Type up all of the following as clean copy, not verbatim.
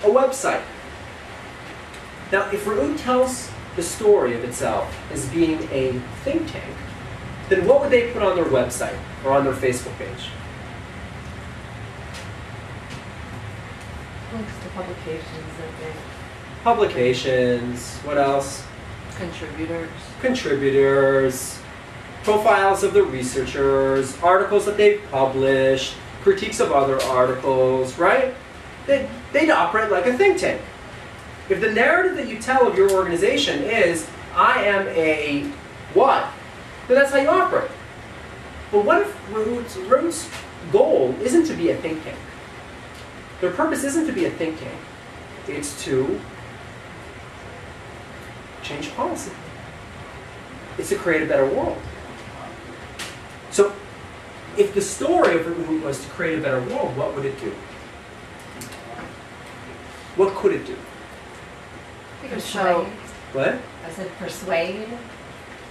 a website. Now, if Reut tells the story of itself as being a think tank, then what would they put on their website or on their Facebook page? Links to publications, I think. Publications, what else? Contributors. Contributors, profiles of the researchers, articles that they've published, critiques of other articles, right? They'd operate like a think tank. If the narrative that you tell of your organization is, I am a what, then that's how you operate. But what if Reut's goal isn't to be a think tank? Their purpose isn't to be a think tank. It's to change policy. It's to create a better world. So, if the story of Reut was to create a better world, what would it do? What could it do? Persuade. What? I said persuade.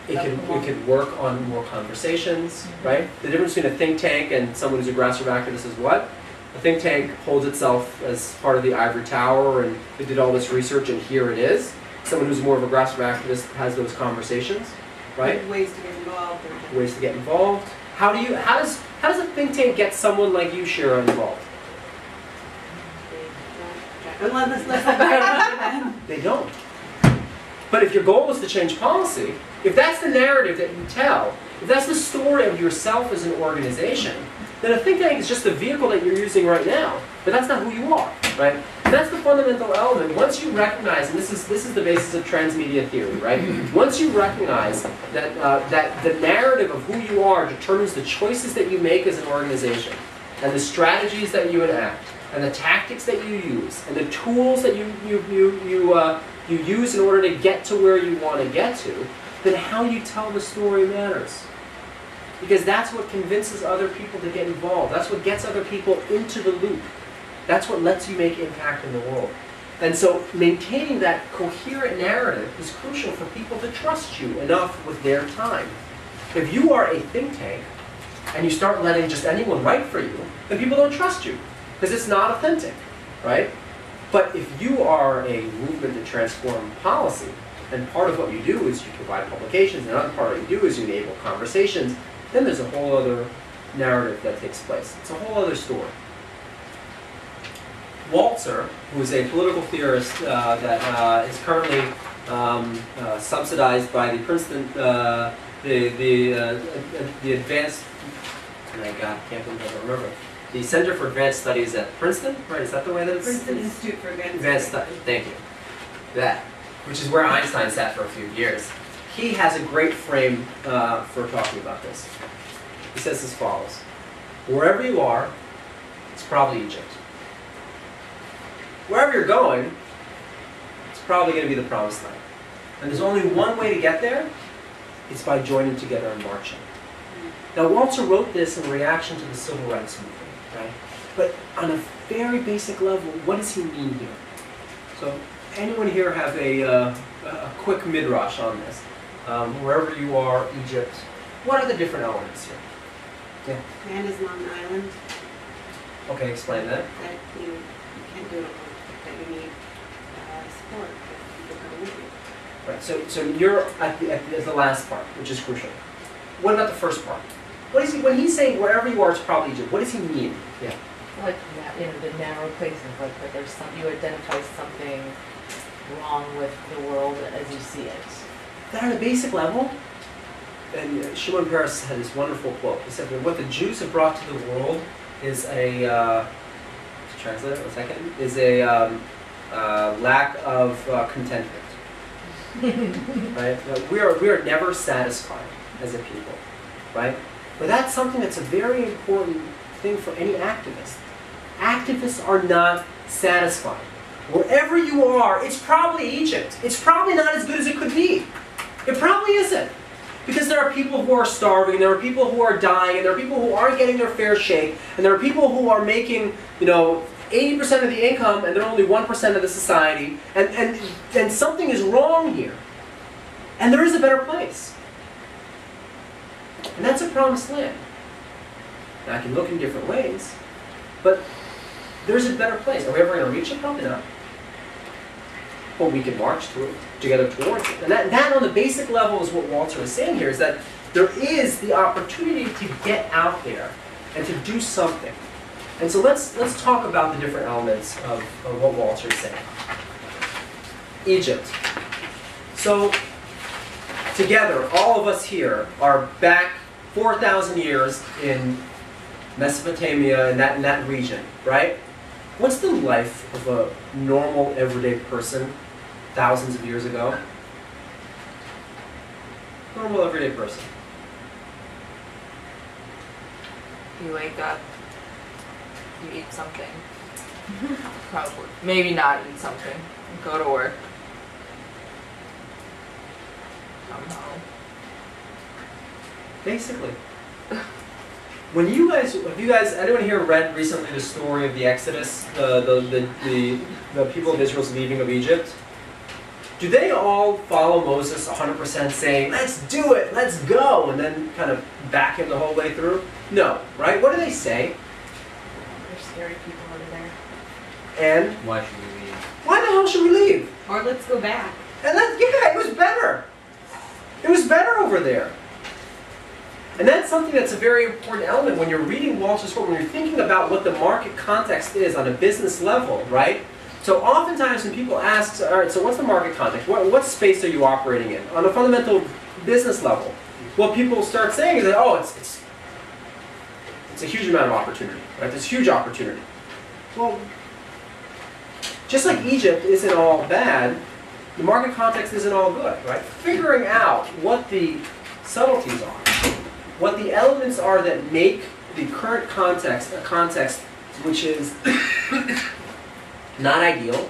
It could work on more conversations, right? The difference between a think tank and someone who's a grassroots activist is what? A think tank holds itself as part of the ivory tower and it did all this research and here it is. Someone who's more of a grassroots activist has those conversations, right? Ways to get involved. Ways to get involved. How does a think tank get someone like you, Shira, involved? They don't. But if your goal is to change policy, if that's the narrative that you tell, if that's the story of yourself as an organization, then a think tank is just the vehicle that you're using right now. But that's not who you are, right? And that's the fundamental element. Once you recognize, and this is the basis of transmedia theory, right? Once you recognize that that the narrative of who you are determines the choices that you make as an organization, and the strategies that you enact, and the tactics that you use, and the tools that you use in order to get to where you want to get to, then how you tell the story matters. Because that's what convinces other people to get involved. That's what gets other people into the loop. That's what lets you make impact in the world. And so maintaining that coherent narrative is crucial for people to trust you enough with their time. If you are a think tank and you start letting just anyone write for you, then people don't trust you because it's not authentic, right? But if you are a movement to transform policy, and part of what you do is you provide publications, and another part of what you do is you enable conversations, then there's a whole other narrative that takes place. It's a whole other story. Walzer, who is a political theorist that is currently subsidized by the Princeton, the advanced, oh my God, I can't believe I don't remember. The Center for Advanced Studies at Princeton, right? Is that the way that it's? Princeton Institute for Advanced Studies. Thank you. That, which is where Einstein sat for a few years. He has a great frame for talking about this. He says as follows: wherever you are, it's probably Egypt. Wherever you're going, it's probably going to be the promised land. And there's only one way to get there. It's by joining together and marching. Now, Walzer wrote this in reaction to the Civil Rights Movement, right? But on a very basic level, what does he mean here? So, anyone here have a quick midrash on this? Wherever you are, Egypt, what are the different elements here? Yeah. Man is not an island. Okay, explain that. That you can't do it alone. That you need support. That people come with you. Right. So you're at the last part, which is crucial. What about the first part? What is he, when he's saying wherever you are, it's probably Egypt, what does he mean? Yeah. Like, the narrow places, like that there's you identify something wrong with the world as you see it. That on a basic level, and Shimon Peres had this wonderful quote. He said that what the Jews have brought to the world is a, to translate it 1 second, is a lack of contentment. Right? We are never satisfied as a people, right? But that's something that's a very important thing for any activist. Activists are not satisfied. Wherever you are, it's probably Egypt. It's probably not as good as it could be. It probably isn't. Because there are people who are starving, there are people who are dying, and there are people who aren't getting their fair shake, and there are people who are making, 80% of the income, and they're only 1% of the society, and something is wrong here. And there is a better place. And that's a promised land. Now, I can look in different ways, but there's a better place. Are we ever going to reach it? Probably not. but we can march together towards it. And that on the basic level is what Walter is saying here, is that there is the opportunity to get out there and to do something. And so let's talk about the different elements of what Walter is saying. Egypt. So together, all of us here are back 4,000 years in Mesopotamia, in that region, right? What's the life of a normal, everyday person thousands of years ago? Normal, everyday person. You wake up, you eat something. Probably. Maybe not eat something. Go to work. Come home. Basically. When you guys, have you guys, anyone here read recently the story of the Exodus, the people of Israel's leaving of Egypt? Do they all follow Moses 100% saying, let's do it, let's go, and then kind of back him the whole way through? No, right? What do they say? There's scary people over there. And? Why should we leave? Why the hell should we leave? Or let's go back. And yeah, it was better. It was better over there. And that's something that's a very important element when you're reading Walter's work, when you're thinking about what the market context is on a business level, right? So oftentimes when people ask, all right, so what's the market context? What space are you operating in? On a fundamental business level, what people start saying is that, oh, it's a huge amount of opportunity, right? There's huge opportunity. Well, just like Egypt isn't all bad, the market context isn't all good, right? Figuring out what the subtleties are, what the elements are that make the current context a context which is not ideal,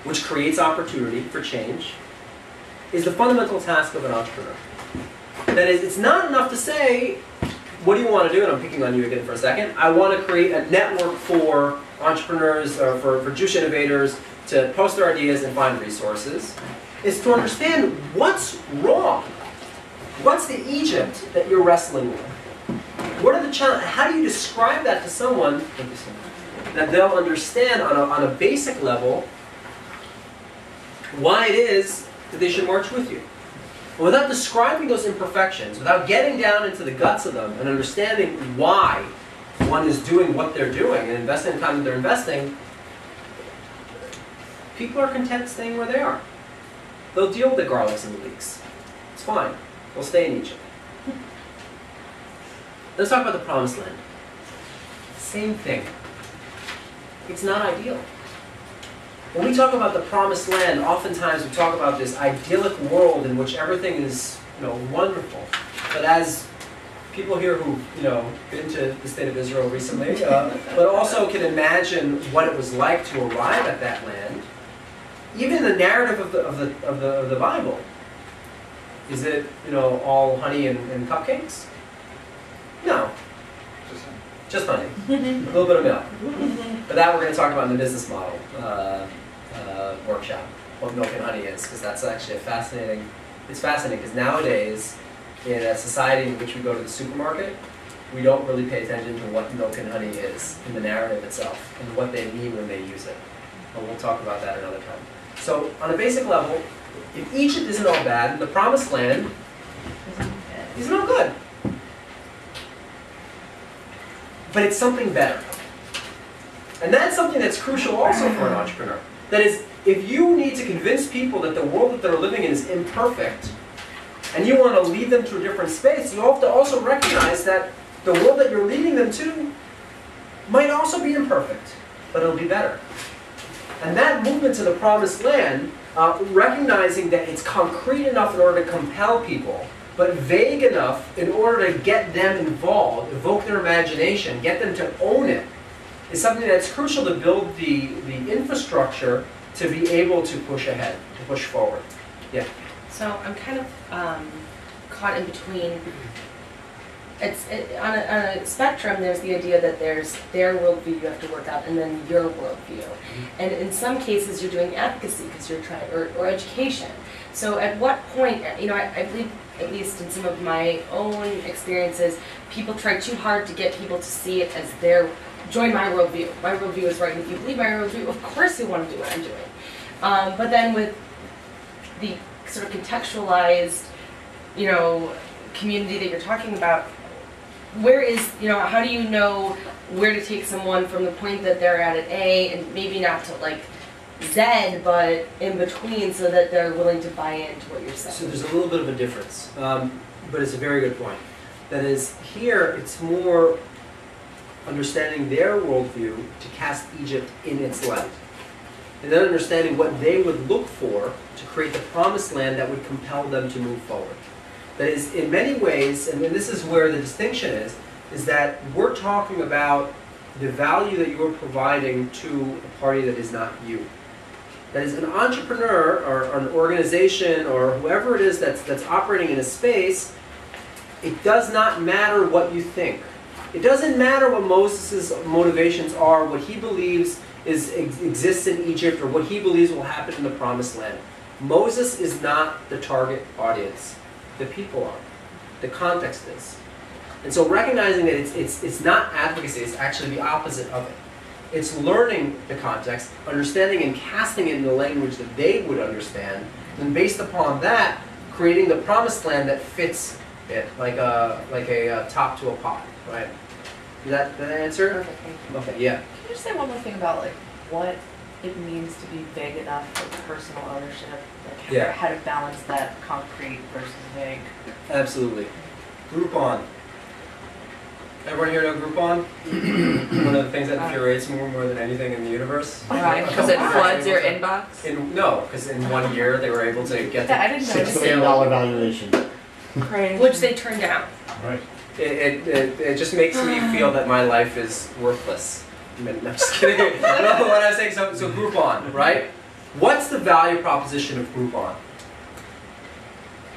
which creates opportunity for change, is the fundamental task of an entrepreneur. That is, it's not enough to say, what do you want to do? And I'm picking on you again for a second. I want to create a network for entrepreneurs, or for Jewish innovators to post their ideas and find resources. Is to understand what's wrong. What's the Egypt that you're wrestling with? What are the challenges? How do you describe that to someone that they'll understand on a basic level why it is that they should march with you? And without describing those imperfections, without getting down into the guts of them and understanding why one is doing what they're doing and investing the time that they're investing, people are content staying where they are. They'll deal with the garlics and the leeks. It's fine. We'll stay in Egypt. Let's talk about the Promised Land. Same thing. It's not ideal. When we talk about the Promised Land, oftentimes we talk about this idyllic world in which everything is, wonderful. But as people here who've, been to the state of Israel recently, but also can imagine what it was like to arrive at that land, even the narrative of the Bible. Is it, all honey and cupcakes? No. Just honey. A little bit of milk. But that we're going to talk about in the business model workshop, what milk and honey is, because that's actually it's fascinating because nowadays, in a society in which we go to the supermarket, we don't really pay attention to what milk and honey is in the narrative itself and what they mean when they use it. But we'll talk about that another time. So, on a basic level, if Egypt isn't all bad, the Promised Land isn't all good. But it's something better. And that's something that's crucial also for an entrepreneur. That is, if you need to convince people that the world that they're living in is imperfect, and you want to lead them to a different space, you have to also recognize that the world that you're leading them to might also be imperfect, but it'll be better. And that movement to the Promised Land, recognizing that it's concrete enough in order to compel people, but vague enough in order to get them involved, evoke their imagination, get them to own it, is something that's crucial to build the infrastructure to be able to push ahead, to push forward. Yeah? So I'm kind of caught in between. On a spectrum, there's the idea that there's their worldview you have to work out, and then your worldview. And in some cases, you're doing advocacy because you're trying, or education. So at what point, I believe, at least in some of my own experiences, people try too hard to get people to see it as their, join my worldview. My worldview is right, and if you believe my worldview, of course you want to do what I'm doing. But then with the sort of contextualized, you know, community that you're talking about, where is, you know, how do you know where to take someone from the point that they're at A and maybe not to like Z, but in between so that they're willing to buy into what you're saying? So there's a little bit of a difference, but it's a very good point. That is, here it's more understanding their worldview to cast Egypt in its light. And then understanding what they would look for to create the promised land that would compel them to move forward. That is, in many ways, and this is where the distinction is that we're talking about the value that you're providing to a party that is not you. That is, an entrepreneur or an organization or whoever it is that's operating in a space, it does not matter what you think. It doesn't matter what Moses' motivations are, what he believes exists in Egypt, or what he believes will happen in the Promised Land. Moses is not the target audience. The people are. The context is. And so recognizing that it's not advocacy, it's actually the opposite of it. It's learning the context, understanding and casting it in the language that they would understand, and based upon that, creating the Promised Land that fits it, like a top to a pot, right? Is that the answer? Perfect, thank you. Okay, yeah. Can you just say one more thing about like what it means to be vague enough for personal ownership? Like Yeah. how to balance that concrete versus vague. Absolutely. Groupon. Everyone here know Groupon? One of the things that infuriates me more than anything in the universe. Right, because it floods your inbox. No, because in 1 year they were able to get I didn't know. $6 million valuation. Crazy. Which they turned down. Right. It just makes me feel that my life is worthless. I'm just kidding. No, what I'm saying, so Groupon, right? What's the value proposition of Groupon?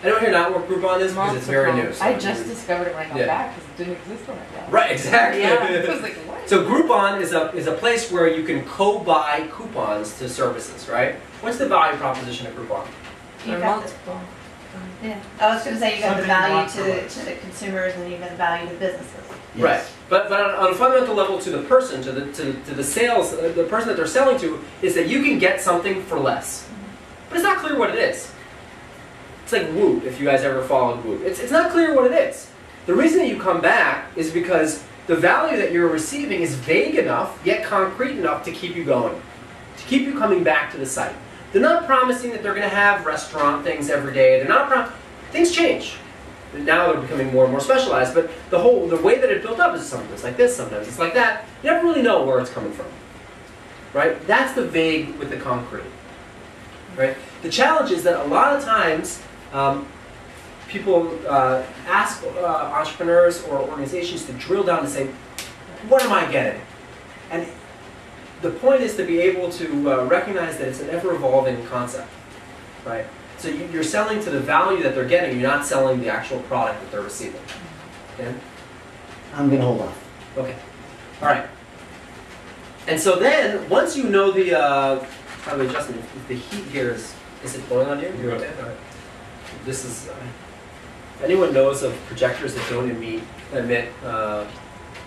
Anyone here not what Groupon is? Because it's very new. So I just discovered it when I got Yeah. back because it didn't exist when I got. Right, exactly. Yeah. I was like, what? So Groupon is a place where you can co-buy coupons to services, right? What's the value proposition of Groupon? They're You got multiple. Yeah, I was going to say you got the Something value not to the consumers and you got the value to businesses. Yes. Right, but on a fundamental level, to the person, to the sales, the person that they're selling to, is that you can get something for less. But it's not clear what it is. It's like Whoop, if you guys ever followed Whoop. It's not clear what it is. The reason that you come back is because the value that you're receiving is vague enough, yet concrete enough to keep you going, to keep you coming back to the site. They're not promising that they're going to have restaurant things every day. They're not things change. Now they're becoming more and more specialized, but the way that it built up is sometimes it's like this, sometimes it's like that. You never really know where it's coming from, right? That's the vague with the concrete, right? The challenge is that a lot of times people ask entrepreneurs or organizations to drill down and say, what am I getting? And the point is to be able to recognize that it's an ever-evolving concept, right? So you're selling to the value that they're getting. You're not selling the actual product that they're receiving. Okay? I'm going to hold off. Okay. All right. And so then, once you know the, by the way, Justin, if the heat here is it blowing on you? You're okay? All right. This is, if anyone knows of projectors that don't emit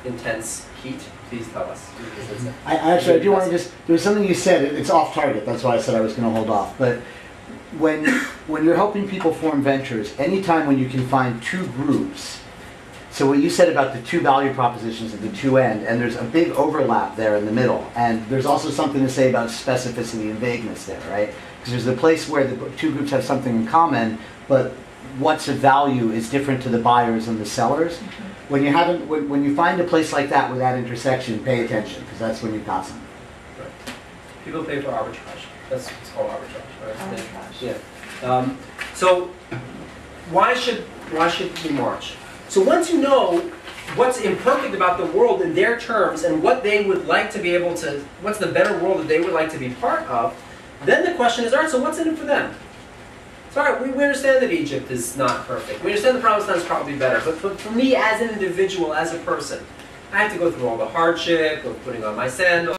intense heat, please tell us. Because it's I do want to just, there was something you said, it's off target, that's why I said I was going to hold off. But when you're helping people form ventures, anytime when you can find two groups, so what you said about the two value propositions at the two end, and there's a big overlap there in the middle, and there's also something to say about specificity and vagueness there, right? Because there's the place where the two groups have something in common, but what's of value is different to the buyers and the sellers. Mm-hmm. When you find a place like that with that intersection, pay attention, because that's when you've got something. right. People pay for arbitrage. That's what it's called, arbitrage, right? Arbitrage. Yeah. So why should we march? So once you know what's imperfect about the world in their terms and what they would like to be able to, what's the better world that they would like to be part of, then the question is, all right, so what's in it for them? So all right, we understand that Egypt is not perfect. We understand the Promised Land is probably better. But for me as an individual, as a person, I have to go through all the hardship of putting on my sandals.